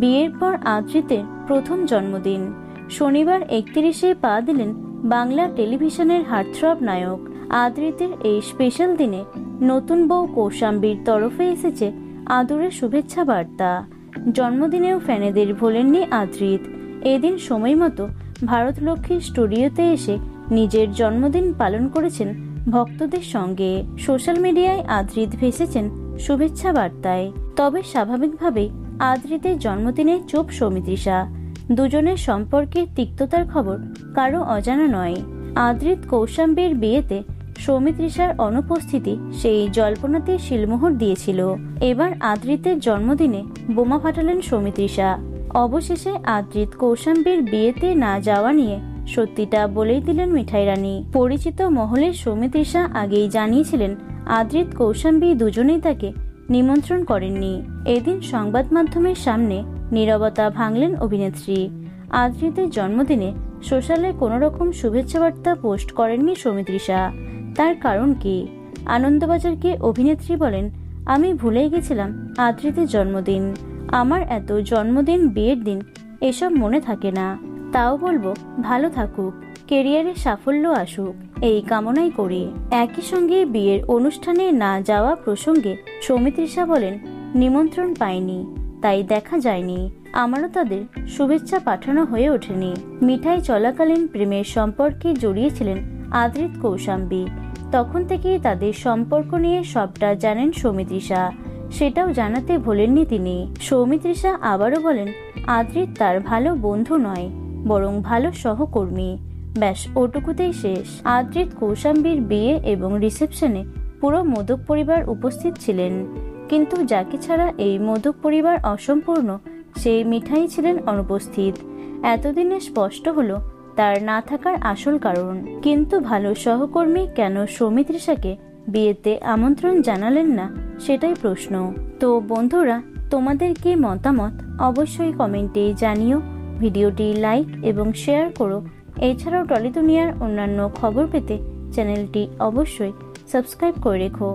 বিয়ের পর আদ্রিতের প্রথম জন্মদিন। শনিবার 31-এ পা দিলেন বাংলা টেলিভিশনের হার্টথ্রব নায়ক। আদ্রিতের এই স্পেশাল দিনে নতুন বউ কৌশাম্বীর তরফে এসেছে আদরের শুভেচ্ছা বার্তা। জন্মদিনেও ফ্যানেদের ভোলেননি আদ্রিত। এদিন সময় মতো ভারতলক্ষ্মীর স্টুডিওতে এসে নিজের জন্মদিন পালন করেছেন ভক্তদের সঙ্গে। সোশ্যাল মিডিয়ায় আদ্রিত ভেসেছেন শুভেচ্ছা বার্তায়। তবে স্বাভাবিকভাবেই আদ্রিতের জন্মদিনে চুপ সৌমিত্রিষা। দুজনের সম্পর্কের তিক্ততার খবর কারো অজানা নয়। আদ্রিত কৌশাম্বীর বিয়েতে সৌমিত্রিষার অনুপস্থিতি সেই জল্পনাতে শিলমোহর দিয়েছিল। এবার আদ্রিতের জন্মদিনে বোমা ফাটালেন সৌমিত্রিষা। অবশেষে আদ্রিত কৌশাম্বীর বিয়েতে না যাওয়া নিয়ে সত্যিটা বলেই দিলেন মিঠাই রানী। পরিচিত মহলের সৌমিত্রিষা আগেই জানিয়েছিলেন আদ্রিত কৌশাম্বী দুজনেই তাকে নিমন্ত্রণ করেননি। এদিন সংবাদ মাধ্যমের সামনে নীরবতা ভাঙলেন অভিনেত্রী। আদ্রিতের জন্মদিনে সোশ্যালে কোনো রকম শুভেচ্ছা বার্তা পোস্ট করেননি সৌমিত্রিষা। তার কারণ কি? আনন্দবাজারকে অভিনেত্রী বলেন, আমি ভুলেই গেছিলাম আদ্রিতের জন্মদিন। আমার এত জন্মদিন, বিয়ের দিন এসব মনে থাকে না। তাও বলবো ভালো থাকুক, কেরিয়ারে সাফল্য আসুক, এই কামনাই করি। একই সঙ্গে বিয়ের অনুষ্ঠানে না যাওয়া প্রসঙ্গে সৌমিত্রিষা বলেন, নিমন্ত্রণ পাইনি তাই দেখা যায়নি। আমারও তাদের শুভেচ্ছা পাঠানো হয়ে ওঠেনি। মিঠাই চলাকালীন প্রেমের সম্পর্কে জড়িয়েছিলেন আদ্রিত কৌশাম্বী। তখন থেকেই তাদের সম্পর্ক নিয়ে সবটা জানেন সৌমিত্রিষা। সেটাও জানাতে ভোলেননি তিনি। সৌমিত্রিষা আবারও বলেন, আদ্রিত তার ভালো বন্ধু নয়, বরং ভালো সহকর্মী। ব্যাস ওটুকুতেই শেষ। আদ্রিত কৌশাম্বীর বিয়ে এবং রিসেপশনে পুরো মোদক পরিবার উপস্থিত ছিলেন, কিন্তু যাকে ছাড়া এই মোদক পরিবার অসম্পূর্ণ সেই মিঠাই ছিলেন অনুপস্থিত। এতদিনে স্পষ্ট হলো তার না থাকার আসল কারণ। কিন্তু ভালো সহকর্মী কেন সৌমিত্রিষাকে বিয়েতে আমন্ত্রণ জানালেন না, সেটাই প্রশ্ন। তো বন্ধুরা, তোমাদের কি মতামত অবশ্যই কমেন্টে জানিও। ভিডিওটি লাইক এবং শেয়ার করো। এছাড়াও টলি দুনিয়ার অন্যান্য খবর পেতে চ্যানেলটি অবশ্যই সাবস্ক্রাইব করে রেখো।